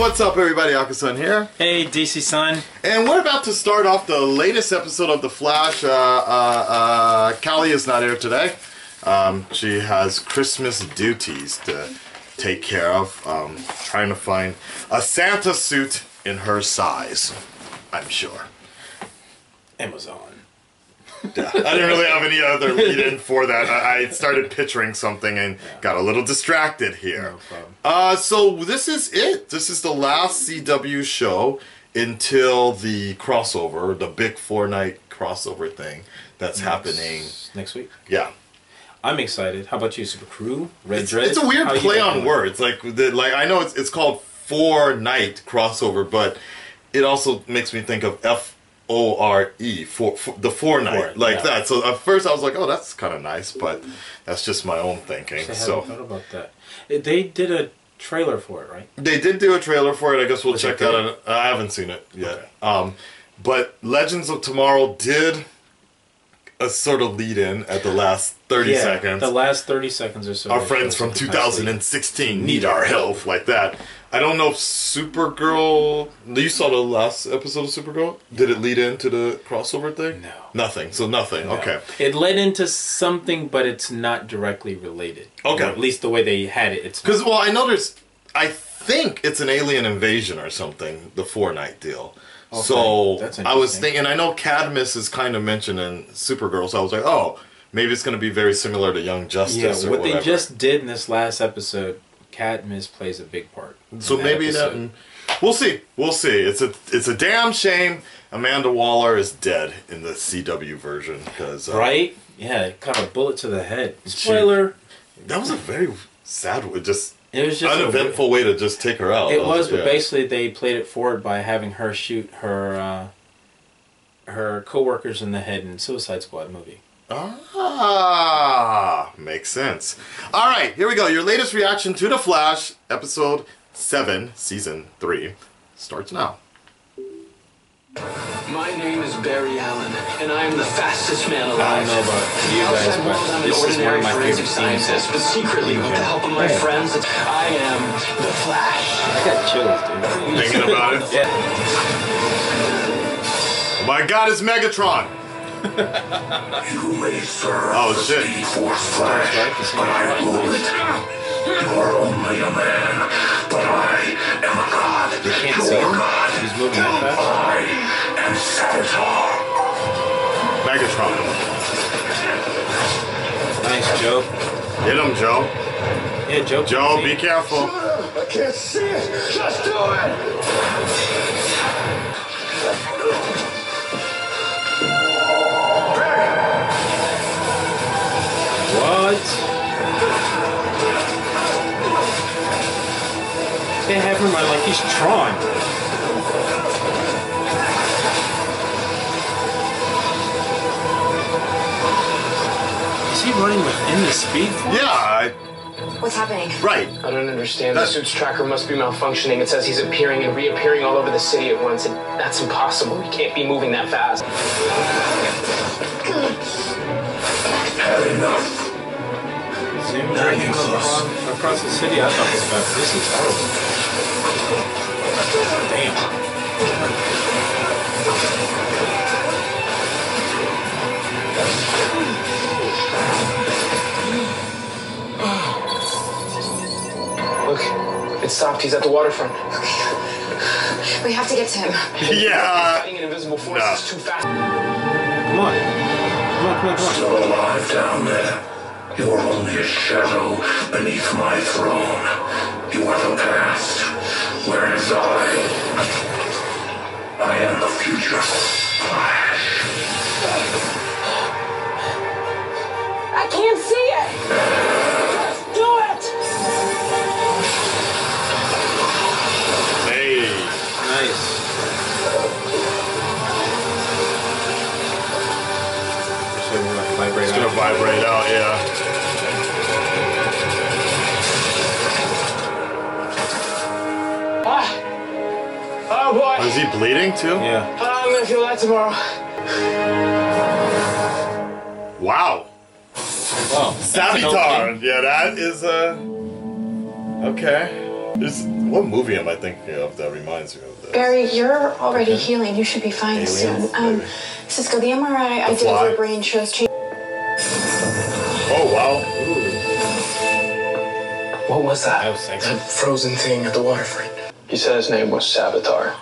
what's up everybody, Akasan here. Hey, DC Sun. And we're about to start off the latest episode of The Flash. Callie is not here today. She has Christmas duties to take care of. Trying to find a Santa suit in her size, I'm sure. Amazon. Yeah, I didn't really have any other lead-in for that. I started picturing something and got a little distracted here. No problem. So this is it. This is the last CW show until the crossover, the big 4-night crossover thing that's happening next week. Yeah, I'm excited. How about you, Super Crew? Red Dress? It's a weird play on words. Like I know it's called 4-night crossover, but it also makes me think of FORE, for the 4-night, like that. So at first I was like, oh, that's kind of nice, but that's just my own thinking. I haven't thought about that. They did a trailer for it, right? They did do a trailer for it. I guess we'll check that out. I haven't seen it yet. Okay. But Legends of Tomorrow did a sort of lead-in at the last 30 seconds. The last 30 seconds or so. Our friends from 2016 need our help, like that. I don't know if Supergirl... You saw the last episode of Supergirl? Did it lead into the crossover thing? No. Nothing. So nothing. No. Okay. It led into something, but it's not directly related. Okay. Or at least the way they had it. Because, well, I know there's... I think it's an alien invasion or something, the 4-night deal. Okay. So I was thinking... I know Cadmus is kind of mentioned in Supergirl, so I was like, oh, maybe it's going to be very similar to Young Justice or whatever. What they just did in this last episode... Cadmus plays a big part. So maybe that we'll see. We'll see. It's a damn shame Amanda Waller is dead in the CW version because right? Yeah, it caught a bullet to the head. Spoiler. That was a very sad way. It was just uneventful way to just take her out. It was, but basically they played it forward by having her shoot her co-workers in the head in Suicide Squad movie. Ah, makes sense. All right, here we go. Your latest reaction to The Flash, episode 7, season 3, starts now. My name is Barry Allen, and I am the fastest man alive. I don't know about you guys, but this is one of my favorite scenes. But secretly, with the help of my friends, I am the Flash. I got chills, dude. Thinking about it? Yeah. Oh my God, it's Megatron. You may serve oh, the shit. Speed Force Flash, but I rule it. You are only a man, but I am a god. You can't see him? He's moving that fast? I am Savitar. Megatron. Nice, Joe. Hit him, Joe. Yeah, Joe. Joe, be careful. I can't see it. Just do it. What? They have him like he's Tron. Is he running within the Speed Force? Yeah. What's happening? Right. I don't understand. The suit's tracker must be malfunctioning. It says he's appearing and reappearing all over the city at once, and that's impossible. He can't be moving that fast. Had enough. Zoom across the city. I thought this about this is horrible. Damn. Look, it stopped. He's at the waterfront. We have to get to him. Yeah. Fighting an invisible force is too fast. Come on. Come on. Still alive down there. You are only a shadow beneath my throne. You are the past, whereas I am the future. Flash. I can't see it! Just do it! Hey. Nice. It's gonna vibrate out, yeah. Oh boy. Is he bleeding too? Yeah. I'm gonna feel that tomorrow. Wow. Wow. Savitar. Yeah, that is okay. What movie am I thinking of that reminds me of this? Barry, you're already healing. You should be fine Aliens, soon. maybe. Cisco, the MRI I did of Fly. your brain shows change. Oh wow. What was that? That was sexy. That frozen thing at the waterfront. He said his name was Savitar.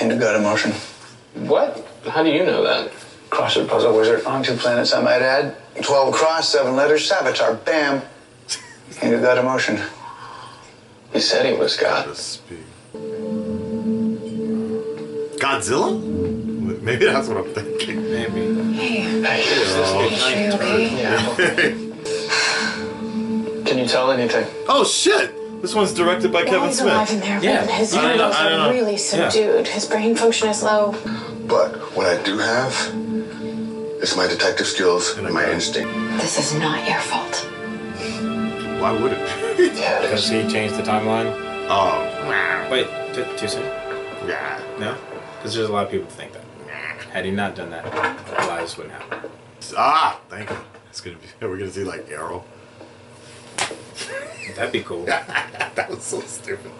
Into gut emotion. What? How do you know that? Crossword puzzle wizard on 2 planets, I might add. 12 across, 7 letters, Savitar. Bam. Into gut emotion. He said he was God. Godzilla? Maybe that's what I'm thinking. Maybe. Hey, Hey, is this are you okay? Yeah. Can you tell anything? Oh shit! This one's directed by While Kevin he's alive Smith. in there, Yeah. his I don't know, vitals I don't are know. really subdued. His brain function is low. But what I do have is my detective skills and my instinct. This is not your fault. Why would it? Yeah, it Because is. he changed the timeline. Oh, Wait, too soon? yeah. No? Because there's a lot of people who think that. Had he not done that, lives wouldn't happen. Ah, thank you. It's gonna be. We're gonna see like Arrow. That'd be cool. That was so stupid.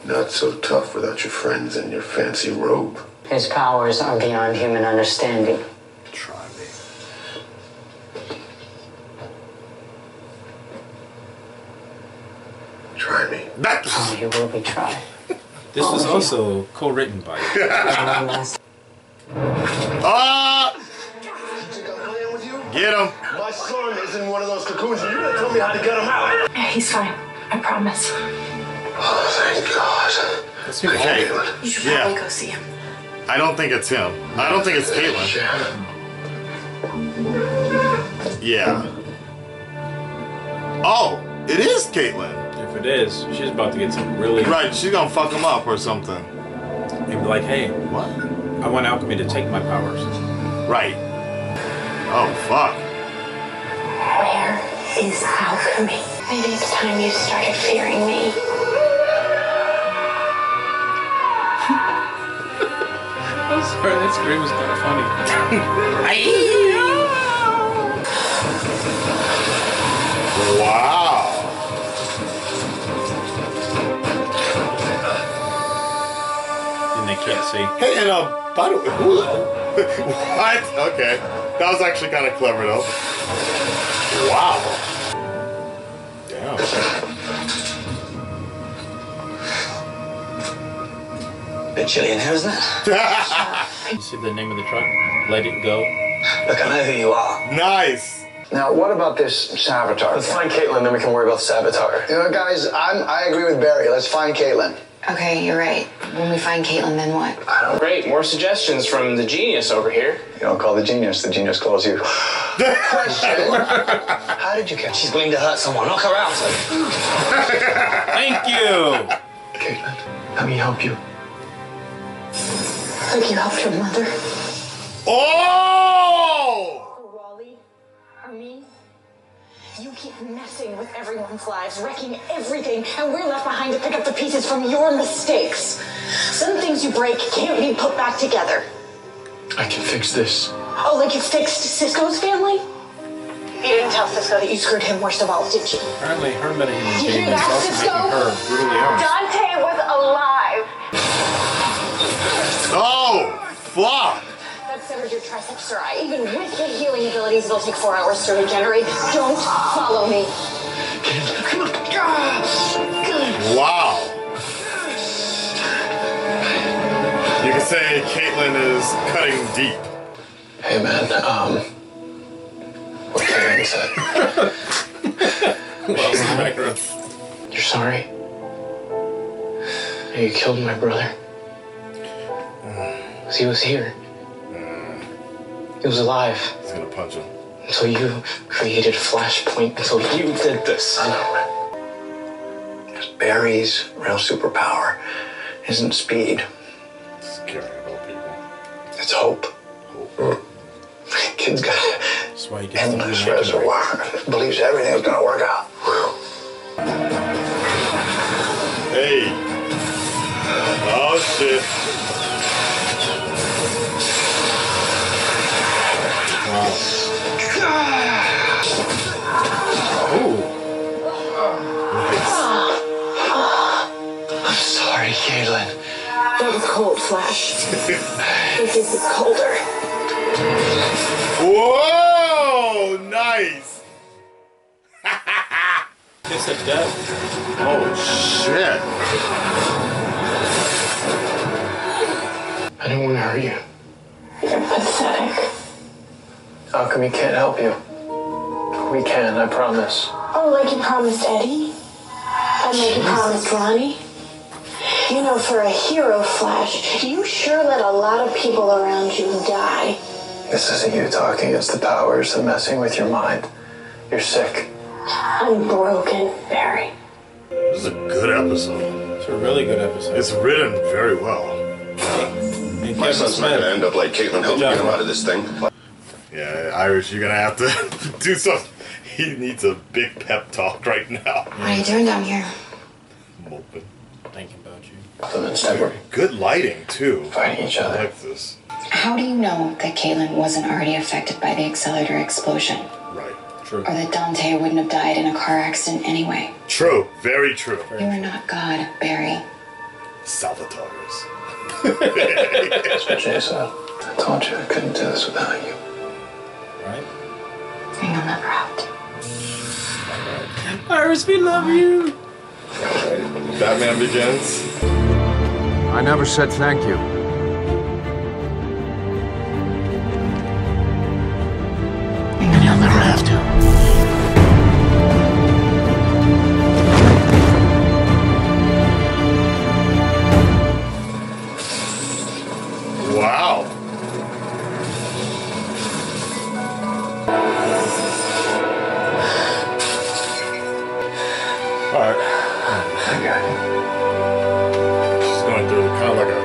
Not so tough without your friends and your fancy robe. His powers are beyond human understanding. Try me. Try me. Oh, you will be tried. This was also co-written by you. Ah! You think I'm playing with you? Get him! My son is in one of those cocoons, and you're gonna tell me how to get him out. He's fine. I promise. Oh, thank God. Okay. You should Yeah. probably go see him. I don't think it's him. I don't think it's Caitlin. Yeah. Oh, it is Caitlin. If it is, she's about to get some really... Right, she's gonna fuck him up or something. And be like, hey, What? I want alchemy to take my powers. Right. Oh, fuck. Where is alchemy? Maybe it's time you started fearing me. I'm sorry, that scream was kind of funny. Wow. And they can't see. Hey, and by the way, what? Okay. That was actually kind of clever, though. Wow. Damn. Bit chilly in here, isn't it? You see the name of the truck? Let It Go. Look, I know who you are. Nice. Now, what about this Savitar? Let's find Caitlin, then we can worry about Savitar. You know, guys, I agree with Barry. Let's find Caitlin. Okay, you're right. When we find Caitlin, then what? Great, more suggestions from the genius over here. You don't call the genius calls you. Question. How did you catch? She's going to hurt someone. Knock her out. Thank you! Caitlin, let me help you. Like you helped your mother? Oh! Or Wally? Or me? You keep messing with everyone's lives, wrecking everything, and we're left behind to pick up the pieces from your mistakes. Some things you break can't be put back together. I can fix this. Oh, like you fixed Cisco's family? You didn't tell Cisco that you screwed him worst of all, did you? Apparently her metahuman You being hear is that, also Cisco? making her brutally honest. Dante was alive. Oh! Fuck! That severed your triceps, sir. Even with your healing abilities, it'll take 4 hours to regenerate. Don't follow me. Come on. Wow. You could say Caitlin is cutting deep. Hey, man, what Caitlin said. Well, in the background. You're sorry? You killed my brother. Because he was here. He was alive. He's gonna punch him. Until you created a flashpoint. Until you did this. Because Barry's real superpower isn't speed. It's caring about people. It's hope. Kid's got That's why he gets to endless be reservoir. Believes everything's gonna work out. Hey. Oh shit. Wow. Ooh. Nice. That was cold, Flash. This is colder. Whoa! Nice! Kiss of death. Oh, shit. I don't want to hurt you. You're pathetic. How come you can't help you? We can, I promise. Oh, like you promised Eddie? And like you promised Ronnie? You know, for a hero, Flash, you sure let a lot of people around you die. This isn't you talking, it's the powers that messing with your mind. You're sick. I'm broken, Barry. This is a good episode. It's a really good episode. It's written very well. And My Kevin son's not Smith. gonna end up like Caitlin. Help me get him out of this thing. Yeah, Irish, you're gonna have to do something. He needs a big pep talk right now. What are you doing down here? Moping. Thinking about you. Them instead we're Good lighting, too. fighting each I other. like this. How do you know that Caitlin wasn't already affected by the accelerator explosion? Right. True. Or that Dante wouldn't have died in a car accident anyway? True. Very true. You are not God, Barry. Salvatores. That's what Jay said. I told you I couldn't do this without you. Right? And you'll never have to. Iris, we love you. Batman Begins. I never said thank you. And you'll never have to. Wow. Alright. She's going through kind of like a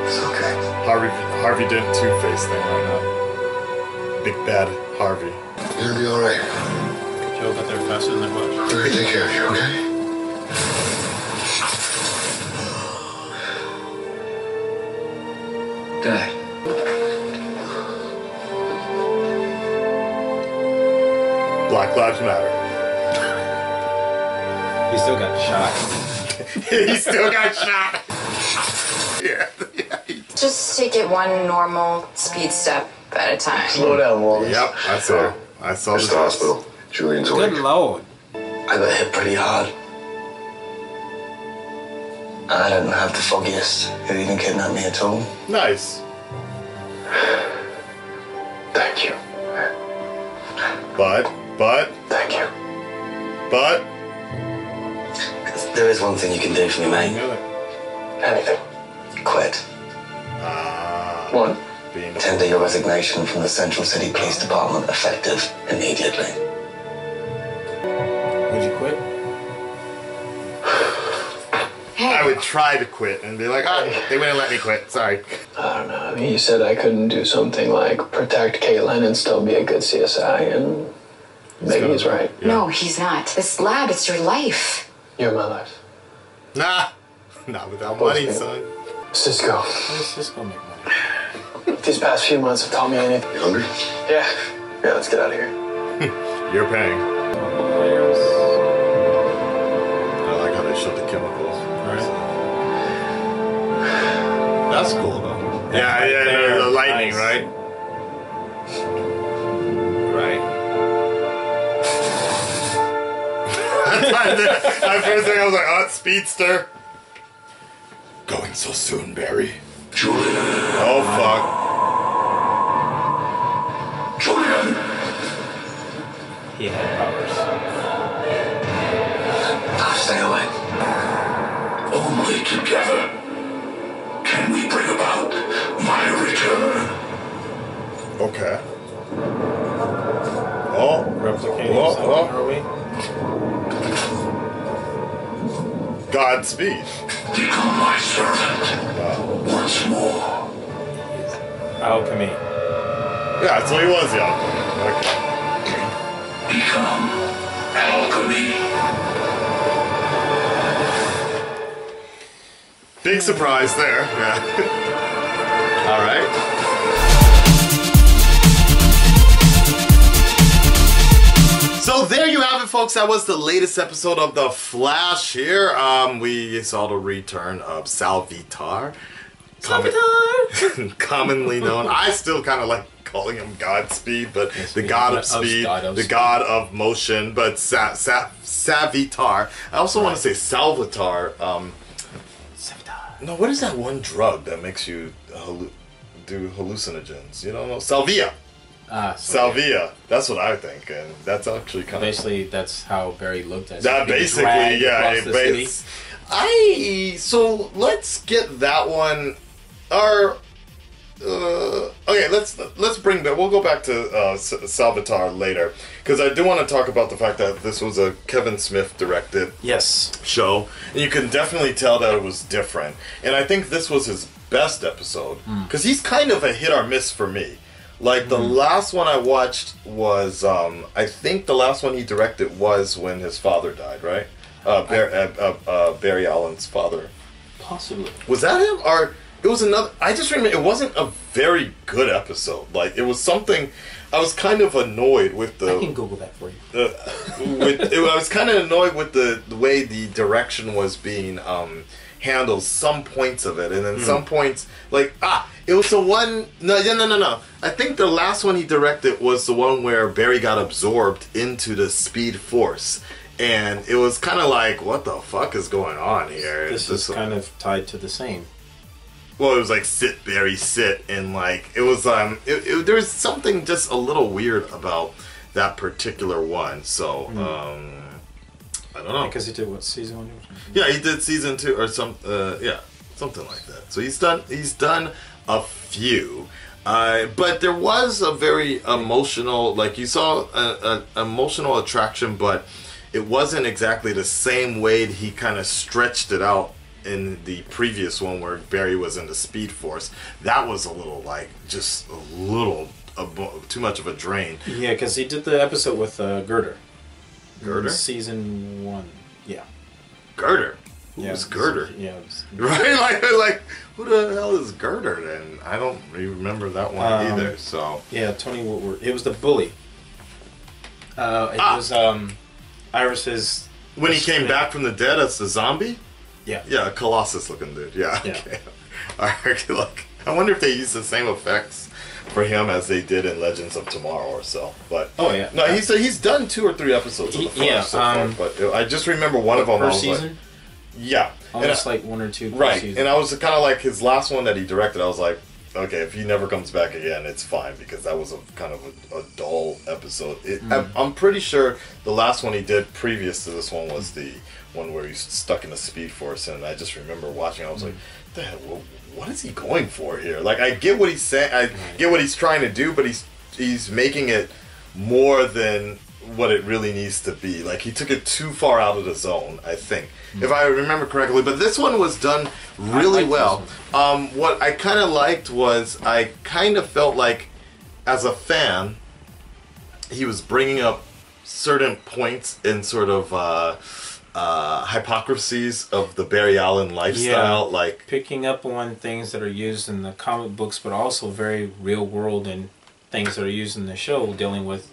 Harvey Dent Two-Face thing right now. Big bad Harvey. You're gonna be alright. Joe got there faster than I was. We're gonna take care of you, okay? Dad. Black Lives Matter. He still got shot. He still got shot. Yeah. Just take it one normal speed step at a time. Slow down, Wallace. Yep, I saw. I saw It's the hospital. Julian's awake. Good lord. I got hit pretty hard. I don't have the foggiest who even kidnapped me at all. Nice. Thank you. But. Thank you. But. There is one thing you can do for me, mate. Anything. Quit. One. Being Tender your resignation from the Central City Police Department effective immediately. Would you quit? I would try to quit and be like, they wouldn't let me quit. Sorry. I don't know. He said I couldn't do something like protect Caitlin and still be a good CSI, and maybe he's right. Yeah. No, he's not. This lab, it's your life. You're my life. Nah. Not without money, son. Cisco. How does Cisco make money? These past few months have taught me anything. You hungry? Yeah. Yeah, let's get out of here. You're paying. I like how they showed the chemicals. Right. That's cool, though. Yeah, the lightning, Nice. right? Right. At first thing I was like, it's Speedster. Going so soon, Barry. Julian. Oh, fuck. Julian. He had powers. Stay away. Only together can we bring about my return. Okay. Oh. Replicating Oh, something, are we? Godspeed. Become my servant once more. Alchemy. Yeah, so he was the alchemy. Okay. Become alchemy. Big surprise there. Yeah. All right. So there you have it, folks. That was the latest episode of The Flash here. We saw the return of Salvatore. commonly known. I still kind of like calling him Godspeed, but yes, the god of speed, the god of motion, but Savitar. I also want to say Salvatore. No, what is that one drug that makes you do hallucinogens? You don't know? Salvia. Salvia. That's what I think, and that's actually kind of basically that's how Barry looked at it. That basically, yeah. So let's get that one. Okay, let's bring that. We'll go back to Salvatore later because I do want to talk about the fact that this was a Kevin Smith directed show, and you can definitely tell that it was different. And I think this was his best episode because he's kind of a hit or miss for me. Like the last one I watched was, I think the last one he directed was when his father died, right? Barry Allen's father. Possibly. Was that him or? It was another. I just remember it wasn't a very good episode. Like it was something. I was kind of annoyed with the. I can Google that for you. I was kind of annoyed with the way the direction was being handled. Some points of it, and then some points like it was the one. No. I think the last one he directed was the one where Barry got absorbed into the Speed Force. And it was kind of like, what the fuck is going on here? This is kind of tied to the same. Well, it was like sit, Barry, sit, and like it was there was something just a little weird about that particular one. So I don't know because he did what season 1? Yeah, he did season 2 or yeah, something like that. So he's done a few. But there was a very emotional, like you saw an emotional attraction, but it wasn't exactly the same way he kind of stretched it out in the previous one where Barry was in the Speed Force. That was a little like just a little too much of a drain. Yeah, because he did the episode with Girder. Girder? Season 1. Yeah. Girder? Who's Girder? Yeah. Right? Like who the hell is Girder then? I don't remember that one either. So yeah, Tony Woodward. It was the bully. It was Iris's. When he came back from the dead as the zombie. Yeah. Yeah, Colossus looking dude. Yeah. Okay. Like, I wonder if they use the same effects for him as they did in Legends of Tomorrow or so. But oh yeah. No, he's done 2 or 3 episodes of the Flash so far. But I just remember one of them. Per season. Like, yeah. Almost like 1 or 2 per right. season. And I was kind of like his last one that he directed. I was like, okay, if he never comes back again, it's fine because that was a kind of a dull episode. I'm pretty sure the last one he did previous to this one was the one where he's stuck in the Speed Force, and I just remember watching. I was like, "The hell, what is he going for here?" Like, I get what he's saying, I get what he's trying to do, but he's making it more than what it really needs to be. Like, he took it too far out of the zone, I think, if I remember correctly. But this one was done really well. What I kind of liked was I kind of felt like, as a fan, he was bringing up certain points in sort of hypocrisies of the Barry Allen lifestyle, like picking up on things that are used in the comic books, but also very real world and things that are used in the show, dealing with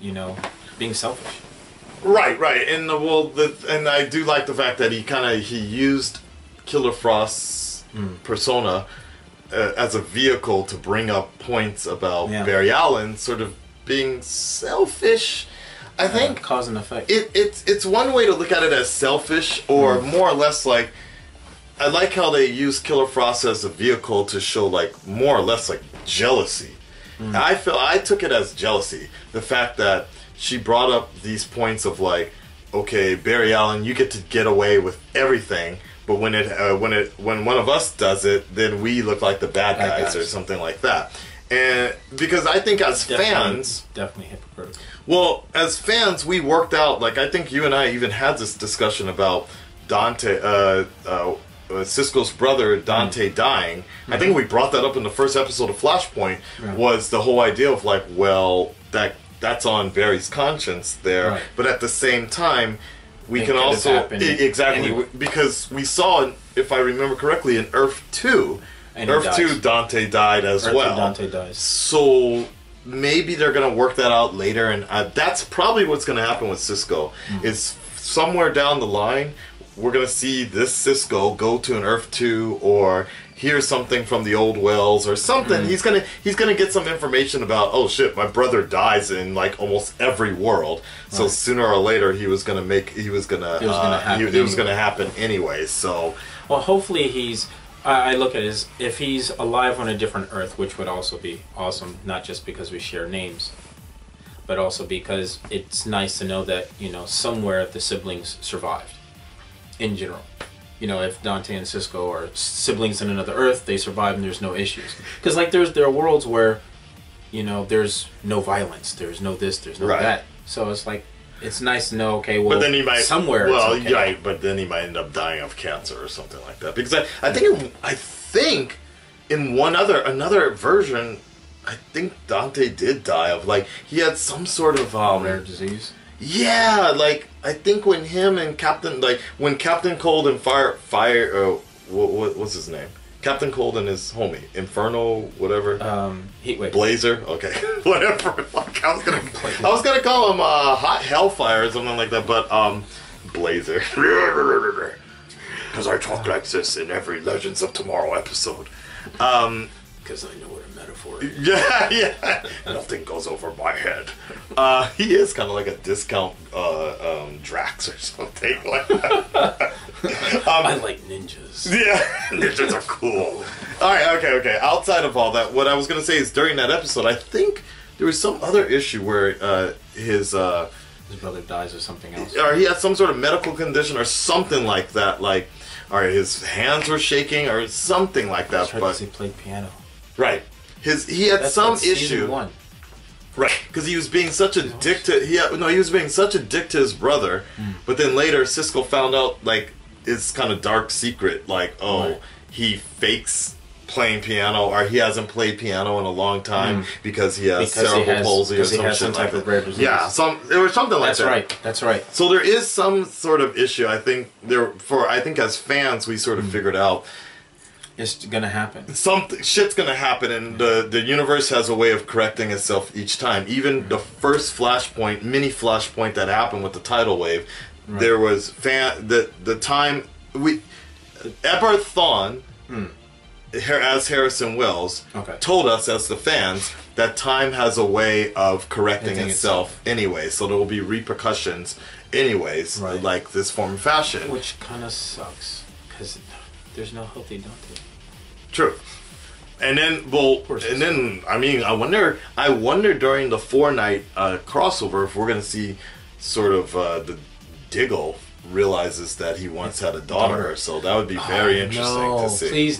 being selfish. Right, and and I do like the fact that he used Killer Frost's persona as a vehicle to bring up points about Barry Allen sort of being selfish. I think cause and effect. It's one way to look at it as selfish, or more or less like, I like how they use Killer Frost as a vehicle to show like more or less like jealousy. I took it as jealousy. The fact that she brought up these points of like, okay, Barry Allen, you get to get away with everything, but when one of us does it, then we look like the bad guys or something like that. And because I think as fans, definitely hypocritical. Well, as fans, we worked out, like, I think you and I even had this discussion about Dante, Cisco's brother, Dante, dying. I think we brought that up in the first episode of Flashpoint, was the whole idea of, like, well, that's on Barry's conscience there, but at the same time, we can also... Exactly, anyway. Because we saw, if I remember correctly, in Earth 2, Earth 2, Dante died as well. Dante dies. So... maybe they're going to work that out later, and that's probably what's going to happen with Cisco. Is somewhere down the line, we're gonna see this Cisco go to an Earth 2 or hear something from the old wells or something. He's gonna get some information about, oh shit, my brother dies in like almost every world. So sooner or later it was gonna happen anyway. So well, hopefully he's. I look at it as if he's alive on a different Earth, which would also be awesome. Not just because we share names, but also because it's nice to know that, you know, somewhere the siblings survived. In general, you know, if Dante and Cisco are siblings in another Earth, they survive and there's no issues. Because like there are worlds where, you know, there's no violence, there's no this, there's no that. So it's like it's nice to know. Okay, well, but then he might somewhere. Well, it's okay. But then he might end up dying of cancer or something like that. Because I think in another version, I think Dante did die of like he had some sort of rare disease. Yeah, like I think when him and when Captain Cold and what's his name? Captain Cold and his homie Inferno, whatever. Heatwave. Blazer. Okay, whatever. Like, I was gonna call him Hot Hellfire or something like that, but Blazer. Because I talk like this in every Legends of Tomorrow episode. Because I know what a metaphor is. Yeah. Nothing goes over my head. He is kind of like a discount Drax or something like that. I like ninjas. Yeah, ninjas are cool. Alright, okay. Outside of all that, what I was going to say is during that episode, I think there was some other issue where his brother dies or something else. Or he had some sort of medical condition or something like that. Like, or his hands were shaking or something like that. But he played piano. Right. He had some issue. Right. Because he was being such a dick to he was being such a dick to his brother, but then later Cisco found out like it's kind of dark secret, like, he fakes playing piano or he hasn't played piano in a long time because he has cerebral palsy or some type of rare disease. Yeah, it was something like that. That's right. So there is some sort of issue. I think as fans we sort of figured out it's gonna happen. Shit's gonna happen, and the universe has a way of correcting itself each time. Even the first mini flashpoint that happened with the tidal wave, there was the time Eberth Thawne, as Harrison Wells, told us as the fans that time has a way of correcting itself anyway. So there will be repercussions anyways, like this form of fashion, which kind of sucks because there's no healthy Dante. True. And then, I mean, I wonder during the 4-night crossover if we're going to see sort of the Diggle realizes that he once had a daughter. So that would be very interesting to see. Please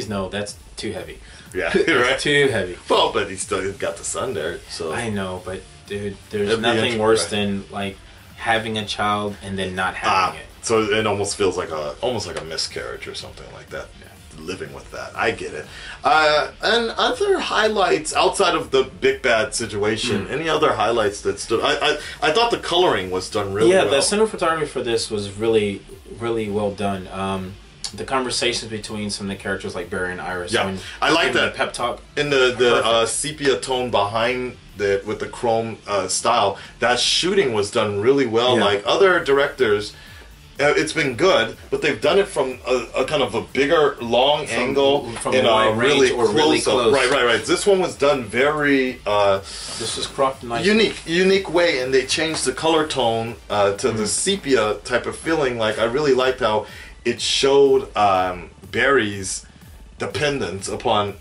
no, that's too heavy. Yeah, right? Too heavy. Well, but he's still got the son there, so. I know, but dude, there's nothing worse than like having a child and then not having it. So it almost feels like a miscarriage or something like that. Yeah. Living with that, I get it. And other highlights outside of the big bad situation. Any other highlights that stood? I thought the coloring was done really well. Yeah, the center photography for this was really well done. The conversations between some of the characters like Barry and Iris. Yeah, I like that pep talk. In the sepia tone behind with the chrome style. That shooting was done really well. Yeah. Like other directors. It's been good, but they've done it from a kind of a bigger, long angle in a really close up. Right. This one was done very. This was cropped nice. Unique way, and they changed the color tone to the sepia type of feeling. Like I really liked how it showed Barry's dependence upon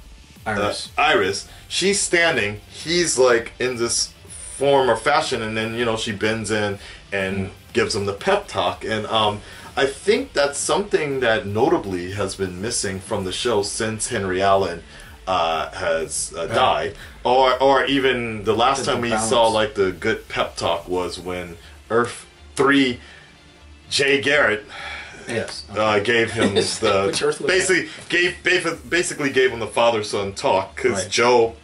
Iris. She's standing. He's like in this form or fashion, and then she bends in and gives him the pep talk, and I think that's something that notably has been missing from the show since Henry Allen has died, or even the last time we saw like the good pep talk was when Earth 3 Jay Garrett gave him the basically gave him the father-son talk because Joe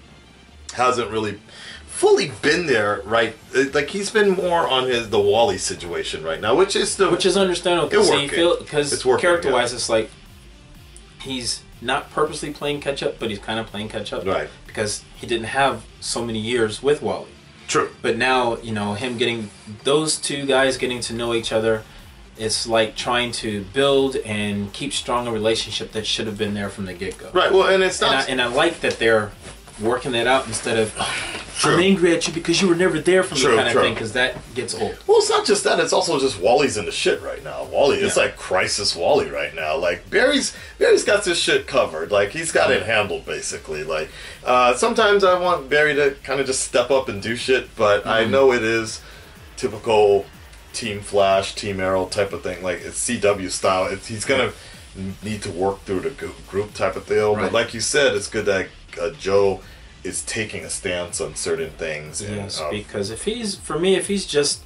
hasn't really fully been there, right? Like he's been more on the Wally situation right now, which is understandable. Because character-wise, it's like he's not purposely playing catch-up, but he's kind of playing catch-up, right? Because he didn't have so many years with Wally. True. But now him getting those two guys getting to know each other, It's like trying to build and keep strong a relationship that should have been there from the get-go. Right. Well, and it's not. And I like that they're working that out instead of I'm angry at you because you were never there for me kind of thing, because that gets old. Well, it's not just that. It's also just Wally's in the shit right now. Wally, it's like crisis Wally right now. Like Barry's got this shit covered. Like he's got it handled basically. Like sometimes I want Barry to kind of just step up and do shit, but I know it is typical Team Flash, Team Arrow type of thing. Like it's CW style. He's gonna need to work through the group type of deal. But like you said, it's good that Joe is taking a stance on certain things. Yes, because if he's just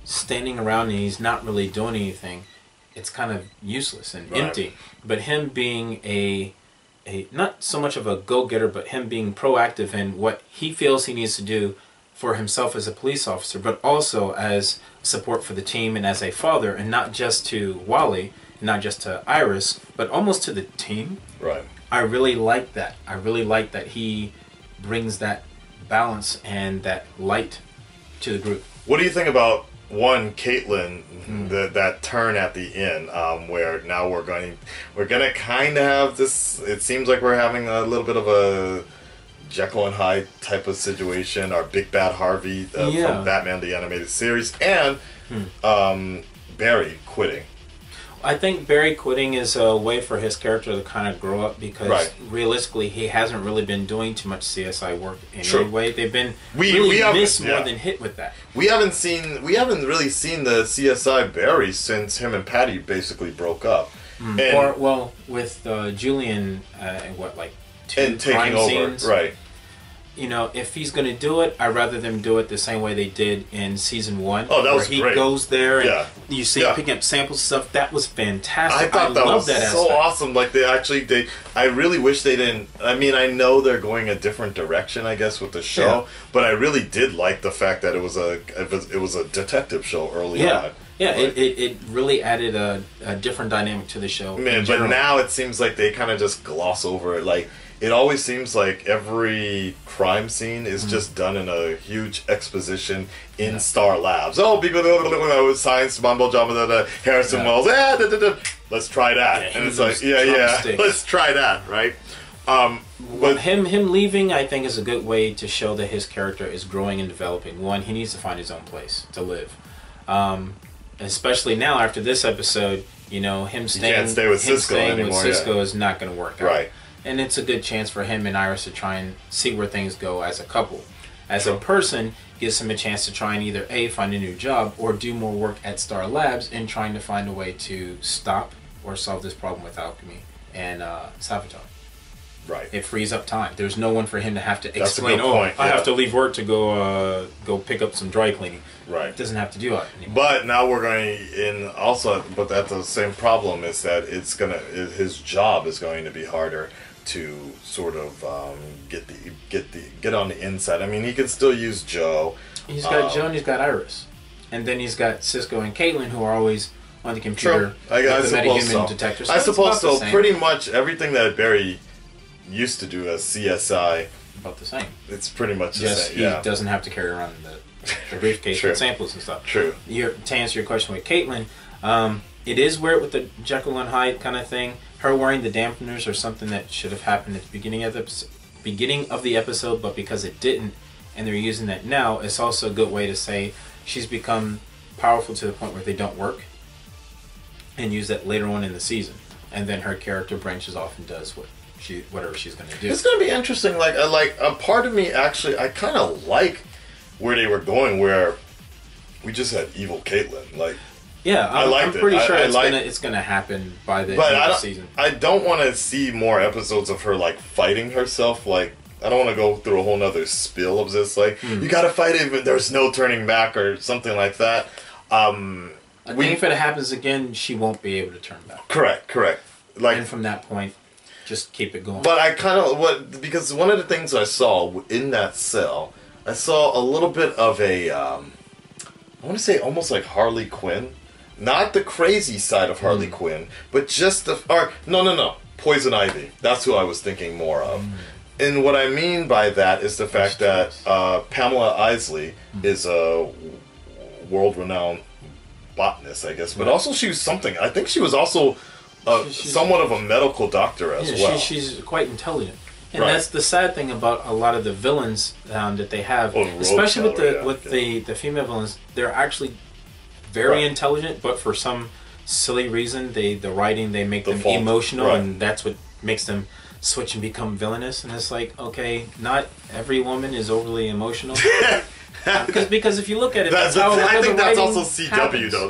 standing around and he's not really doing anything, it's kind of useless and empty. But him being a not so much of a go-getter, but him being proactive in what he feels he needs to do for himself as a police officer, but also as support for the team and as a father, and not just to Wally, not just to Iris, but almost to the team. Right. I really like that. I really like that he brings that balance and that light to the group. What do you think about Caitlin, that turn at the end, where now we're gonna kind of have this? It seems like we're having a little bit of a Jekyll and Hyde type of situation. Our Big Bad Harvey from Batman the Animated Series, and Barry quitting. I think Barry quitting is a way for his character to kind of grow up, because realistically he hasn't really been doing too much CSI work in any way. They've been we missed more than hit with that. We haven't really seen the CSI Barry since him and Patty basically broke up. Or with Julian, two crime scenes. Right. You know, if he's going to do it, I'd rather them do it the same way they did in season 1. Oh, that was great. Where he goes there and you see him picking up samples and stuff. That was fantastic. I thought that was so awesome. Like I really wish they didn't. I mean, I know they're going a different direction, I guess, with the show, but I really did like the fact that it was a detective show early on. Yeah, it really added a different dynamic to the show. Man, but now it seems like they kind of just gloss over it. Like, it always seems like every crime scene is just done in a huge exposition in Star Labs. Oh, because science mumbo jumbo, Harrison Wells. Let's try that, and it's like, let's try that, right? But him leaving, I think, is a good way to show that his character is growing and developing. One, he needs to find his own place to live. Especially now after this episode, you know, him staying with Cisco is not going to work out. Right. And it's a good chance for him and Iris to try and see where things go as a couple. As a person, gives him a chance to try and either A, find a new job, or do more work at Star Labs in trying to find a way to stop or solve this problem with alchemy and sabotage. Right. It frees up time. There's no one for him to have to explain, I have to leave work to go pick up some dry cleaning. Right. It doesn't have to do it anymore. But now we're going in also, but that's the same problem, is that his job is going to be harder to sort of get on the inside. I mean, he can still use Joe. He's got Joe and he's got Iris, and then he's got Cisco and Caitlin, who are always on the computer. I suppose so. Detectors. I suppose so. Pretty much everything that Barry used to do as CSI, about the same. It's pretty much the same. He doesn't have to carry around the briefcase with samples and stuff. True. To answer your question with Caitlin, it is weird with the Jekyll and Hyde kind of thing. Her wearing the dampeners or something that should have happened at the beginning of the episode, but because it didn't, and they're using that now, it's also a good way to say she's become powerful to the point where they don't work, and use that later on in the season, and then her character branches off and does whatever she's going to do. It's going to be interesting. Like a part of me actually, I kind of like where they were going, where we just had evil Caitlin. Like. Yeah, I'm pretty sure it's gonna happen by the end of the season. I don't want to see more episodes of her like fighting herself. Like, I don't want to go through a whole nother spiel of this. Like, you gotta fight it, but there's no turning back or something like that. I think if it happens again, she won't be able to turn back. Correct. Like, and from that point, just keep it going. But I kind of because one of the things I saw in that cell, I saw a little bit of a I want to say almost like Harley Quinn. Not the crazy side of Harley Quinn, but just no, Poison Ivy. That's who I was thinking more of. And what I mean by that is the fact that Pamela Isley is a world-renowned botanist, I guess, but also she was something. I think she was also somewhat of a medical doctor as well. She's quite intelligent. And Right. that's the sad thing about a lot of the villains that they have, especially with the female villains. They're actually very intelligent, but for some silly reason, the writing they make them emotional, and that's what makes them switch and become villainous. And it's like, okay, not every woman is overly emotional. Because if you look at it, I think that's also CW happens. though.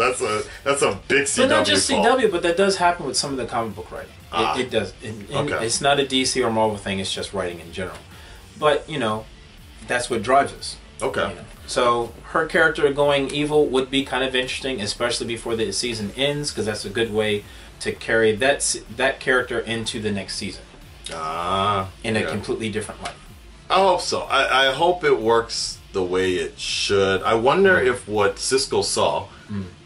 That's a big CW. But not just fault. CW, but that does happen with some of the comic book writing. It does. It's not a DC or Marvel thing. It's just writing in general. But that's what drives us. Okay. So her character going evil would be kind of interesting, especially before the season ends, because that's a good way to carry that character into the next season. In a completely different light. I hope so. I hope it works the way it should. I wonder if what Cisco saw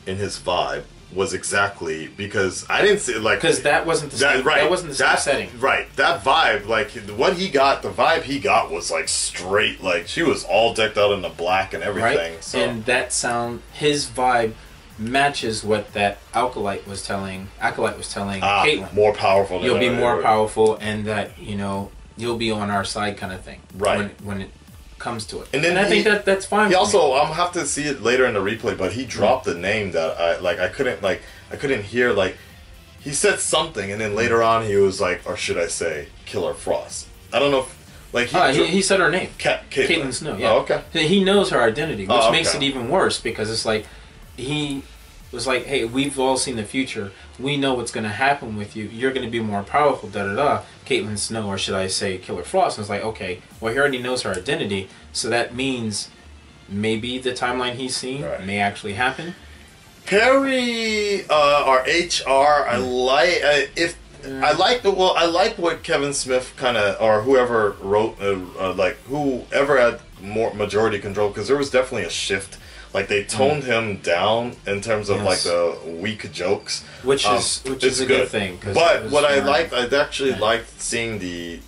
in his vibe was exactly, because I didn't see because that wasn't the same, that wasn't the same setting. Right, that vibe, like what he got, the vibe he got was like straight, like she was all decked out in the black and everything. Right? So. And that sound, his vibe matches what that Acolyte was telling Caitlin. More powerful. You'll be more powerful, and that you'll be on our side, kind of thing. Right. When it comes to it. And then I think that's fine. He also, I'll have to see it later in the replay, but he dropped the name that I couldn't hear, like he said something, and then later on he was like, or should I say Killer Frost. I don't know if he said her name. Caitlin Snow. Yeah. Oh, okay. He knows her identity, which makes it even worse, because it's like he was like, hey, we've all seen the future. We know what's going to happen with you. You're going to be more powerful, da-da-da. Caitlin Snow, or should I say Killer Frost. And it's like, okay, well, he already knows her identity, so that means maybe the timeline he's seen may actually happen. Harry, or HR, I like what Kevin Smith kind of, or whoever wrote, whoever had more majority control, because there was definitely a shift. Like they toned him down in terms of like the weak jokes, which is a good thing. But what I liked, I actually liked seeing the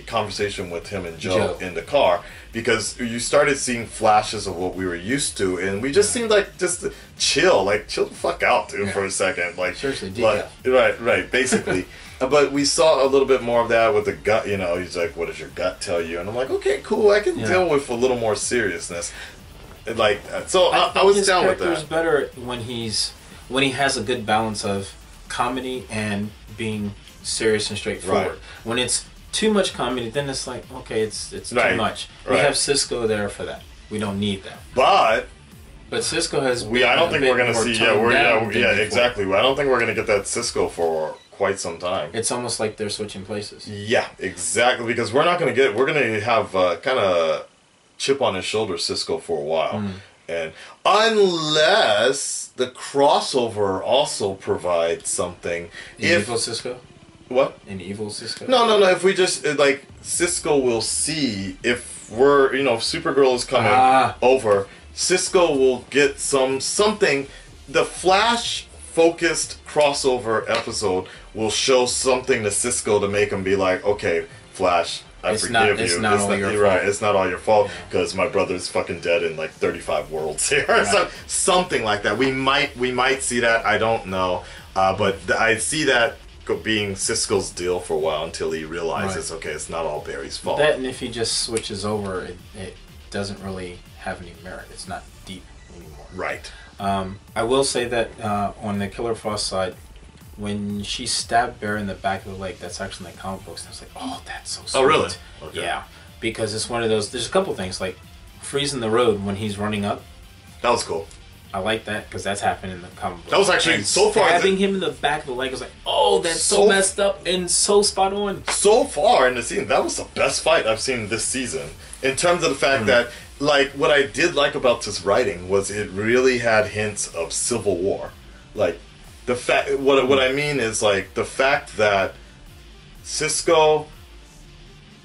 conversation with him and Joe in the car, because you started seeing flashes of what we were used to, and we just seemed like just chill the fuck out, dude, for a second, like seriously, right, basically. But we saw a little bit more of that with the gut. He's like, "What does your gut tell you?" And I'm like, "Okay, cool, I can deal with a little more seriousness." Like so, I was down with that. His character is better when he has a good balance of comedy and being serious and straightforward. Right. When it's too much comedy, then it's like, okay, it's too much. We have Cisco there for that. We don't need that. But Cisco has. I don't think we're gonna see. Exactly. I don't think we're gonna get that Cisco for quite some time. It's almost like they're switching places. Yeah, exactly. Because we're not gonna get. We're gonna have kind of chip on his shoulder Cisco for a while, and unless the crossover also provides something. Evil Cisco. What? An evil Cisco? No. If we just Cisco will see if we're if Supergirl is coming over, Cisco will get something. The Flash focused crossover episode will show something to Cisco to make him be like, okay, Flash, I forgive you. It's not all your fault. Right, it's not all your fault because my brother's fucking dead in like 35 worlds here. So, something like that. We might see that. I don't know, but I see that being Cisco's deal for a while until he realizes, okay, it's not all Barry's fault. That, and if he just switches over, it doesn't really have any merit. It's not deep anymore. Right. I will say that on the Killer Frost side, when she stabbed Barry in the back of the leg, that's actually in the comic books. And I was like, oh, that's so sweet. Oh, really? Okay. Yeah. Because it's one of those, there's a couple things, like freezing the road when he's running up. That was cool. I like that because that's happened in the comic book. That was actually and so far. Stabbing him in the back of the leg was like, oh, that's so messed up and so spot on. So far in the season, that was the best fight I've seen this season. In terms of the fact that, like, what I did like about this writing was it really had hints of Civil War. Like, the fact, what I mean is, like, the fact that Cisco,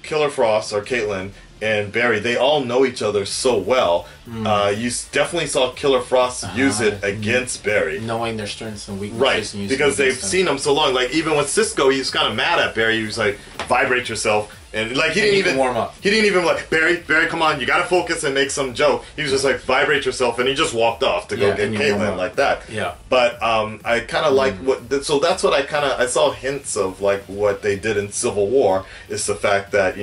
Killer Frost, or Caitlin, and Barry, they all know each other so well. You definitely saw Killer Frost use it against Barry, knowing their strengths and weaknesses, right? and Because they've seen him so long. Like even with Cisco, he was kind of mad at Barry. He was like, "Vibrate yourself." And like he didn't even warm up. He didn't even like Barry, come on, you gotta focus and make some joke. He was just like, vibrate yourself, and he just walked off to go get Caitlin like that. Yeah. But I kind of like what. So that's what I saw hints of like what they did in Civil War is the fact that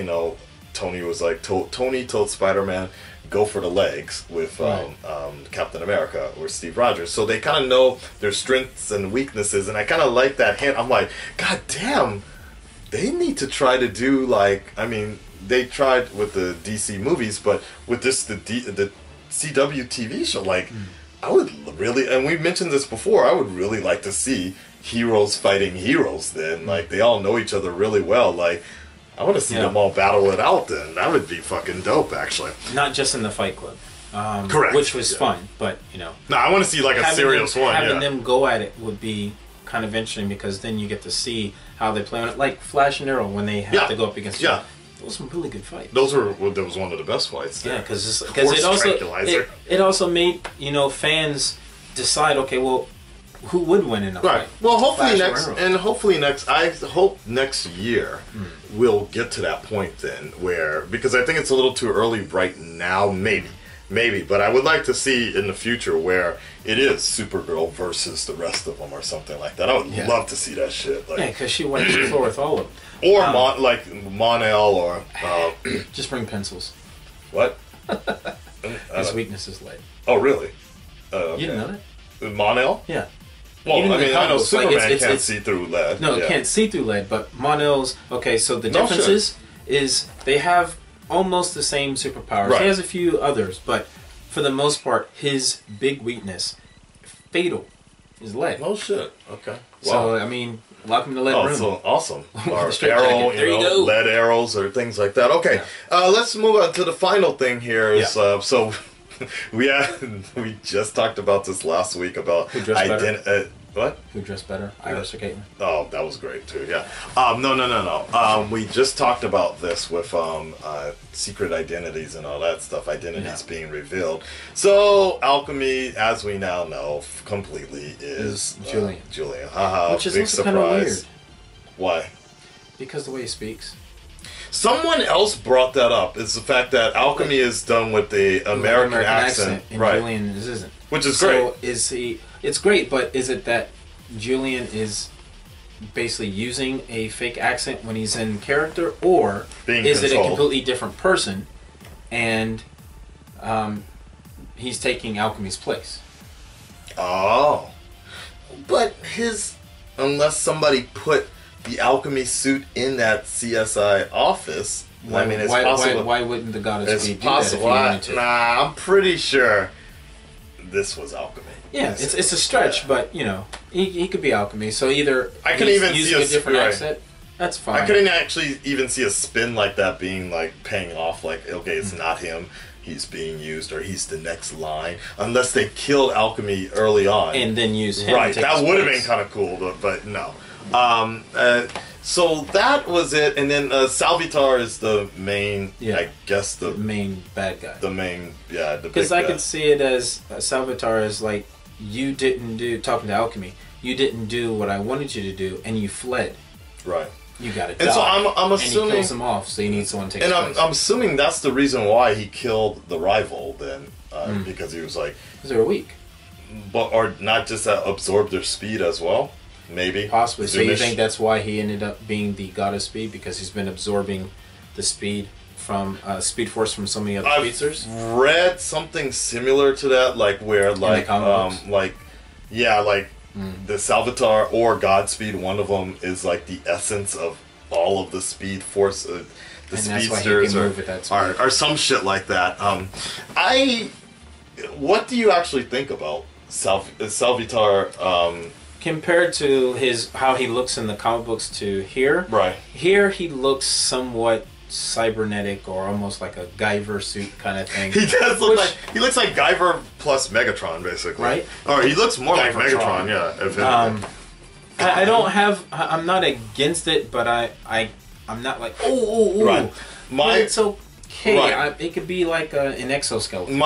Tony was like Tony told Spider-Man go for the legs with Captain America or Steve Rogers. So they kind of know their strengths and weaknesses, and I kind of like that hint. I'm like, God damn. They need to try to do they tried with the DC movies, but with this the CW TV show, I would really, and we've mentioned this before, I would really like to see heroes fighting heroes. Then they all know each other really well. I want to see them all battle it out. Then that would be fucking dope, actually. Not just in the Fight Club, correct, which was fun, but No, I want to see a serious one. Having them go at it would be kind of interesting because then you get to see how they play on it, like Flash and Arrow when they have to go up against. Those were some really good fights. That was one of the best fights. Yeah, because it also made fans decide, okay, well, who would win in a fight? Well, hopefully next. I hope next year we'll get to that point then, because I think it's a little too early right now, maybe, but I would like to see in the future where it is Supergirl versus the rest of them or something like that. I would love to see that shit. Because she went to the floor with all of them. Or Mon-El or... just bring pencils. What? His weakness is lead. Oh, really? You didn't know that? Mon-El? Yeah. Well, I know Superman can't see through lead. No, it can't see through lead, but Mon-El's... Okay, so the difference is they have almost the same superpowers. He has a few others, but for the most part, his big weakness, fatal, is lead. Oh shit! Okay. Wow. So lock him in the lead room. So awesome. Or arrow, lead arrows or things like that. Okay, let's move on to the final thing here. So we just talked about this last week about identity. What? Who dressed better? Iris or Caitlin? Oh, that was great too. Yeah. No. We just talked about this with secret identities and all that stuff. Identities being revealed. So alchemy, as we now know, completely is Julian. Julian. Which is also kind of weird. Why? Because the way he speaks. Someone else brought that up. Is the fact that alchemy is done with the American accent, and Julian isn't. Which is great. So is he? It's great, but is it that Julian is basically using a fake accent when he's in character, or is it a completely different person, and he's taking Alchemy's place? Oh, but unless somebody put the Alchemy suit in that CSI office, it's possible. Why wouldn't the God of Speed do that if he wanted to? Nah, I'm pretty sure this was Alchemy. Yeah, it's a stretch, but he could be Alchemy. So either I couldn't even see a different accent. That's fine. I couldn't actually even see a spin like that being paying off. Okay, it's not him. He's being used, or he's the next line. Unless they killed Alchemy early on and then use him. Right, that would have been kind of cool, but no. So that was it, and then Salvitar is the main. I guess the main bad guy. The main, the because I could see it as Salvitar is you didn't do talking to Alchemy. You didn't do what I wanted you to do, and you fled. Right. You got to die. And so I'm assuming and he kills him off, so you need someone to take his place. I'm assuming that's the reason why he killed the rival then, because he was because they were weak, or not just that absorbed their speed as well. Maybe. Possibly. So you think that's why he ended up being the God of Speed, because he's been absorbing the speed from Speed Force from so many other speedsters? I've read something similar to that, where the Salvitar or Godspeed, one of them is the essence of all of the Speed Force, the speedsters or some shit like that. What do you actually think about Salvitar? Compared to how he looks in the comic books to here, here he looks somewhat cybernetic or almost like a Guyver suit kind of thing. He does look he looks like Guyver plus Megatron, basically. Right? Or he looks more like Megatron, I don't have. I'm not against it, but I'm not like ooh. Right. So okay. Right. It could be like an exoskeleton.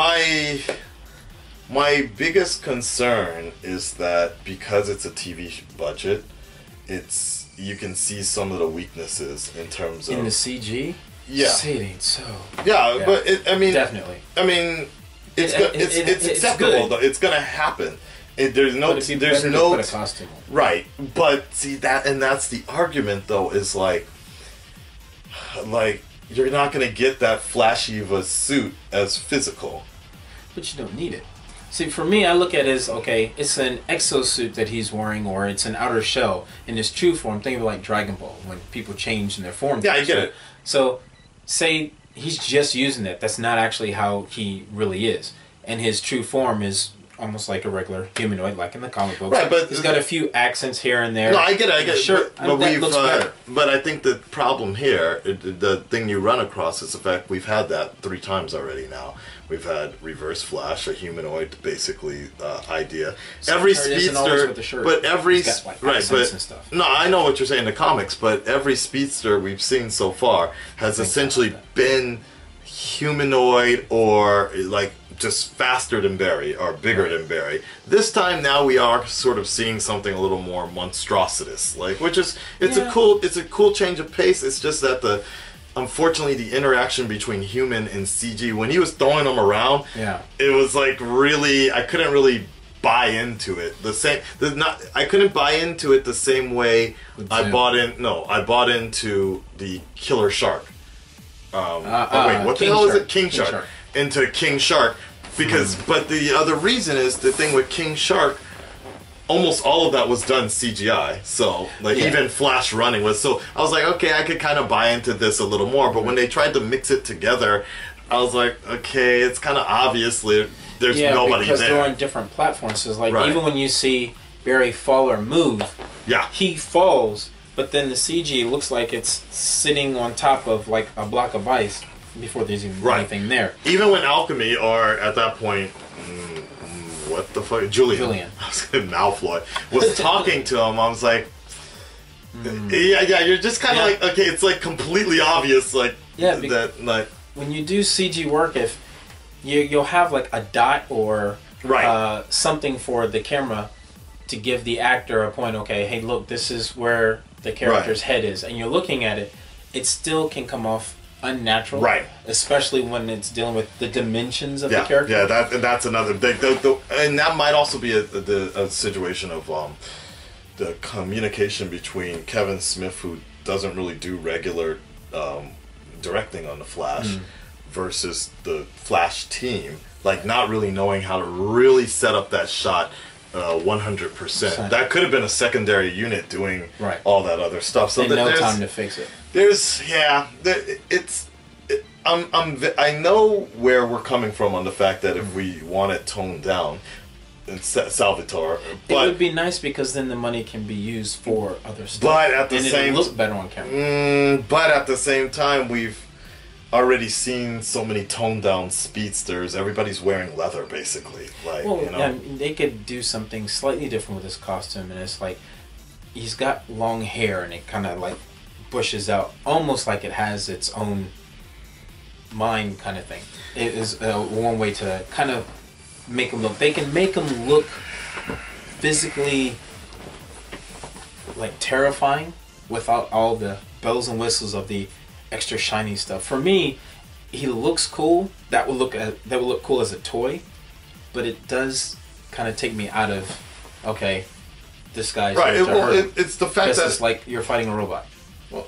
My biggest concern is that because it's a TV budget, you can see some of the weaknesses in terms of in the CG. Yeah, say it ain't so. Yeah, but definitely. I mean, it's acceptable though. It's gonna happen. There's no put a costume on. Right, but see that's the argument though, is like you're not gonna get that flashy of a suit as physical. But you don't need it. See, for me, I look at it as, okay, it's an exosuit that he's wearing, or it's an outer shell in his true form. Think of it like Dragon Ball, when people change in their form. Yeah, I get it. So, say he's just using that. That's not actually how he really is. And his true form is almost like a regular humanoid, like in the comic books. Right, but he's got a few accents here and there. No, I get it. Sure, but that looks better. But I think the problem here, the thing you run across is the fact we've had that 3 times already now. We've had Reverse Flash, a humanoid, basically idea. Every speedster, but every right, but no, I know what you're saying in the comics, but every speedster we've seen so far has essentially been humanoid or like just faster than Barry or bigger than Barry. This time now we are sort of seeing something a little more monstrositous, like it's a cool change of pace. It's just that unfortunately the interaction between human and CG, when he was throwing them around, it was like really, I couldn't really buy into it. I couldn't buy into it the same way I bought into the Killer Shark. Wait, what the hell is it? King Shark. Into King Shark, because but the other reason is the thing with King Shark, almost all of that was done CGI. So even Flash running was, so I was like, okay, I could kind of buy into this a little more. But when they tried to mix it together, I was like, okay, it's kind of obviously there's nobody because there. They're on different platforms. So like even when you see Barry fall or move, he falls, but then the CG looks like it's sitting on top of like a block of ice before there's even anything there. Even when Alchemy, or at that point, what the fuck, Julian. I was going to Malfoy was talking to him. I was like, you're just kind of like, okay, it's like completely obvious, like that, like when you do CG work, if you'll have like a dot or something for the camera to give the actor a point. Okay, hey, look, this is where the character's head is, and you're looking at it. It still can come off unnatural, especially when it's dealing with the dimensions of the character. Yeah, that's another big, and that might also be a situation of the communication between Kevin Smith, who doesn't really do regular directing on the Flash, versus the Flash team, like not really knowing how to really set up that shot 100%. That could have been a secondary unit doing all that other stuff. So and no time to fix it. I know where we're coming from on the fact that if we want it toned down, Salvatore, but it would be nice because then the money can be used for other stuff. But at the same, it look better on camera. But at the same time, we've already seen so many toned down speedsters. Everybody's wearing leather, basically. Like, they could do something slightly different with his costume, and it's like he's got long hair, and it kind of like bushes out, almost like it has its own mind, kind of thing. It is one way to kind of make him look. They can make him look physically like terrifying without all the bells and whistles of the extra shiny stuff. For me, he looks cool. That would look cool as a toy, but it does kind of take me out of this guy's it's the fact that it's like you're fighting a robot. Well,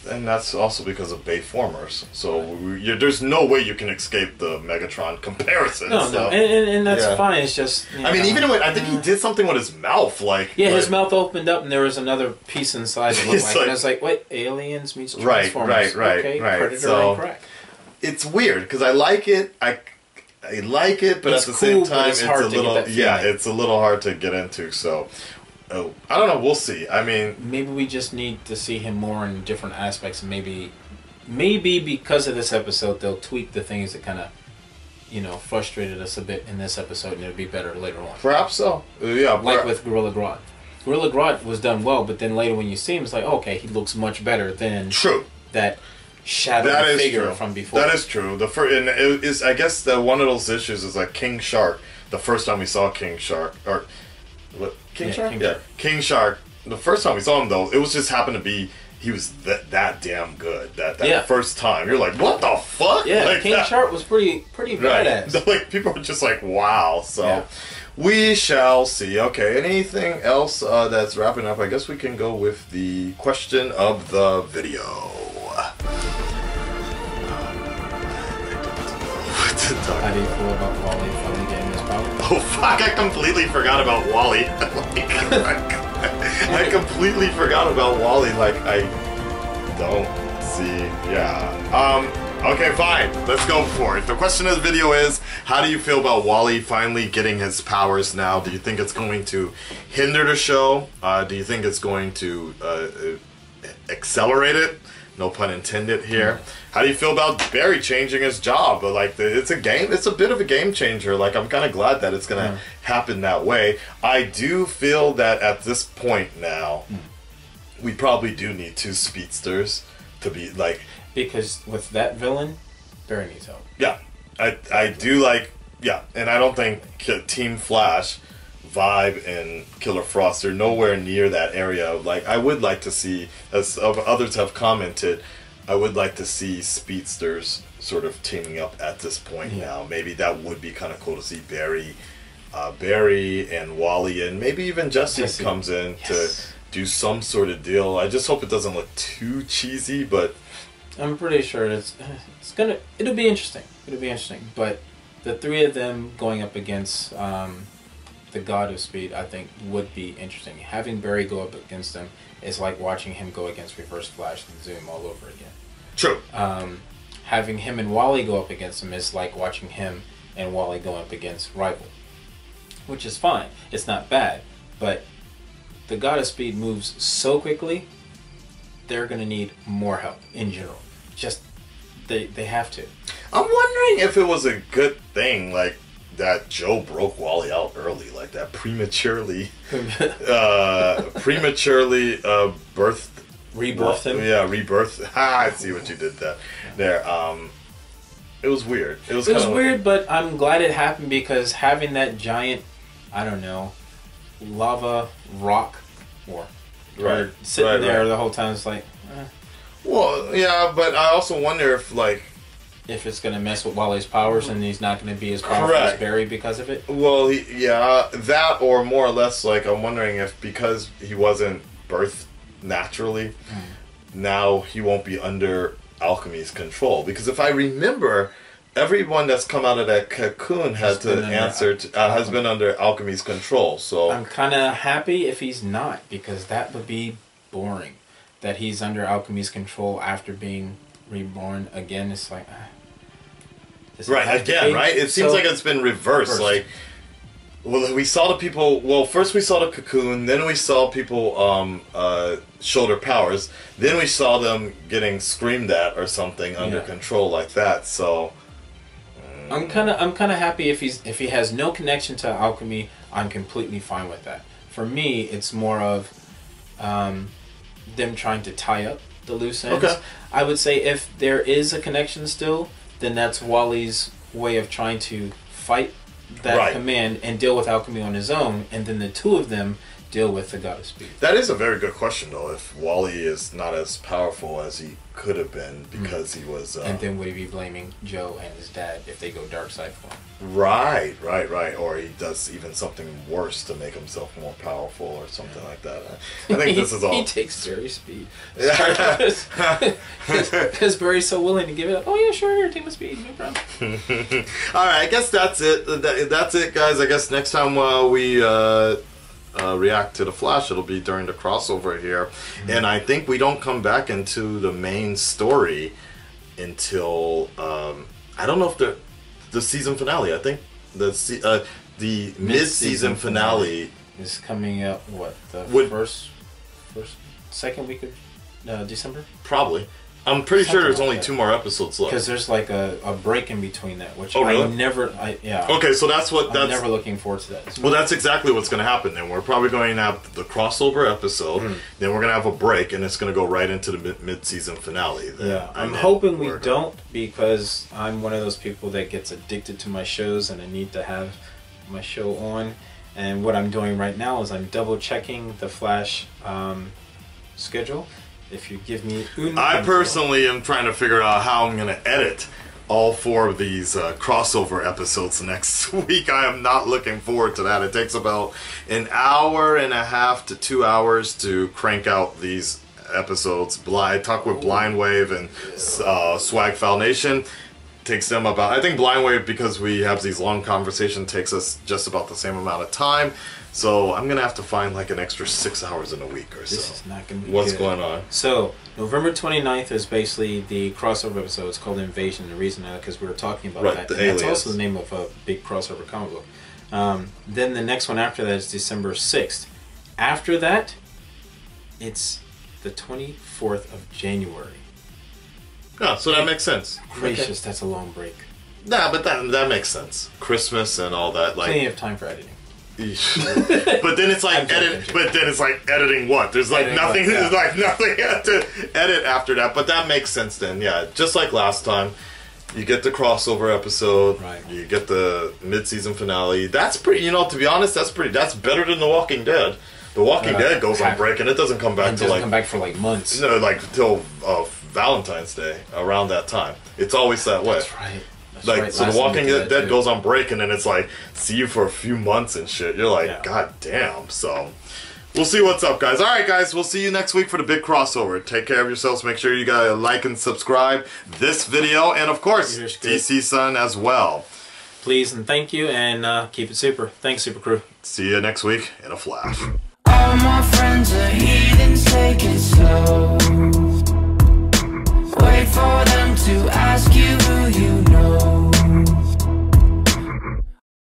and that's also because of Bayformers. So there's no way you can escape the Megatron comparison. No, and that's fine. It's just I mean, even when I think he did something with his mouth, his mouth opened up and there was another piece inside. That looked and I was like, wait, aliens meets Transformers. Right. Predator so and crack. It's weird because I like it. I like it, but it's at the same time, it's a little it's a little hard to get into. So. Oh, I don't know. We'll see. I mean, maybe we just need to see him more in different aspects. Maybe because of this episode, they'll tweak the things that kind of, frustrated us a bit in this episode, and it'll be better later on. Perhaps so. Yeah. Like with Gorilla Grodd. Gorilla Grodd was done well, but then later when you see him, it's like, okay, he looks much better than that shadowy figure from before. That is true. The first, and it is, I guess, that one of those issues is like King Shark. The first time we saw King Shark, or what? King Shark? King Shark. The first time we saw him, though, it was just happened to be he was that damn good. That first time, you're like, what the fuck? Yeah, like King Shark was pretty badass. Right. Like people were just like, wow. So we shall see. Okay, anything else that's wrapping up? I guess we can go with the question of the video. How do you feel about Wally finally getting his power? Oh fuck! I completely forgot about Wally. I completely forgot about Wally. Like I don't see. Yeah. Okay, fine. Let's go for it. The question of the video is: how do you feel about Wally finally getting his powers now? Do you think it's going to hinder the show? Do you think it's going to accelerate it? No pun intended here. How do you feel about Barry changing his job? Like it's a game. It's a bit of a game changer. Like I'm kind of glad that it's gonna happen that way. I do feel that at this point now, we probably do need 2 speedsters to be like. Because with that villain, Barry needs help. Yeah, I do like. Yeah, and I don't think Team Flash, Vibe, and Killer Frost are nowhere near that area. Like I would like to see, as others have commented, I would like to see speedsters sort of teaming up at this point now. Maybe that would be kind of cool to see Barry and Wally, and maybe even Jesse comes in to do some sort of deal. I just hope it doesn't look too cheesy, but I'm pretty sure it'll be interesting. It'll be interesting. But the 3 of them going up against the God of Speed, I think, would be interesting. Having Barry go up against them is like watching him go against Reverse Flash and Zoom all over again. True. Having him and Wally go up against him is like watching him and Wally go up against Rival, which is fine. It's not bad, but the God of Speed moves so quickly, they're going to need more help in general. Just, they have to. I'm wondering if it was a good thing, like, that Joe broke Wally out early, like that prematurely rebirthed him. Yeah, rebirth. I see what you did there. It was weird. It was weird, but I'm glad it happened because having that giant, I don't know, lava rock or sitting there the whole time, it's like. Well, yeah, but I also wonder if it's going to mess with Wally's powers and he's not going to be as powerful as Barry because of it? Well, that or more or less, like, I'm wondering if because he wasn't birthed naturally, now he won't be under Alchemy's control. Because if I remember, everyone that's come out of that cocoon has been under Alchemy's control. So I'm kind of happy if he's not, because that would be boring. That he's under Alchemy's control after being reborn again. It's like... right, again, right? It seems like it's been reversed. Like, well, we saw the people... Well, first we saw the cocoon, then we saw people shoulder powers, then we saw them getting screamed at or something under control like that, so... I'm kind of happy if he has no connection to alchemy. I'm completely fine with that. For me, it's more of them trying to tie up the loose ends. Okay. I would say if there is a connection still, then that's Wally's way of trying to fight that command and deal with alchemy on his own, and then the 2 of them deal with the God of Speed. That is a very good question, though. If Wally is not as powerful as he could have been because he was... and then would he be blaming Joe and his dad if they go dark side for him? Right. Or he does even something worse to make himself more powerful or something like that. I think this is all... He takes Barry's speed. Because Barry's so willing to give it up. Oh, yeah, sure, take my speed, no problem. Alright, I guess that's it. That's it, guys. I guess next time we... react to the Flash, it'll be during the crossover here, and I think we don't come back into the main story until I don't know if the season finale. I think the mid-season finale is coming out. What, the first second week of December? Probably. I'm pretty sure there's only 2 more episodes left. Because there's like a break in between that, which really? Okay, so I'm never looking forward to that. Well, that's exactly what's going to happen then. We're probably going to have the crossover episode, then we're going to have a break, and it's going to go right into the mid-season finale. Then. Yeah, I'm hoping we don't, because I'm one of those people that gets addicted to my shows, and I need to have my show on. And what I'm doing right now is I'm double-checking the Flash schedule. If you give me I personally am trying to figure out how I'm going to edit all 4 of these crossover episodes next week. I am not looking forward to that. It takes about an hour and a half to 2 hours to crank out these episodes. I talk with Blind Wave and Swag Foul Nation. Takes them about, I think Blind Wave, because we have these long conversations, takes us just about the same amount of time. So I'm gonna have to find like an extra 6 hours in a week or so. This is not gonna be What's good. going on? So November 29th is basically the crossover episode. It's called Invasion. The reason because we were talking about that. The That's also the name of a big crossover comic book. Then the next one after that is December 6th. After that, it's the 24th of January. Yeah, so that makes sense. Gracious, that's a long break. Nah, but that makes sense. Christmas and all that, like plenty of time for editing. But then it's like editing what? There's like nothing. There's like nothing to edit after that. But that makes sense then. Yeah, just like last time, you get the crossover episode. Right. You get the mid-season finale. That's pretty. You know, to be honest, that's pretty. That's better than The Walking Dead. The Walking Dead goes on break and it doesn't come back till like come back for like months. No, like till Valentine's Day, around that time. It's always that way. That's right. So The Walking Dead goes on break, and then it's like, see you for a few months and shit. You're like, God damn. So, we'll see what's up, guys. Alright, guys, we'll see you next week for the big crossover. Take care of yourselves. Make sure you guys like and subscribe this video, and of course, DC Sun as well. Please and thank you, and keep it super. Thanks, Super Crew. See you next week in a flash. All my friends are heathens, take it slow. Wait for them to ask you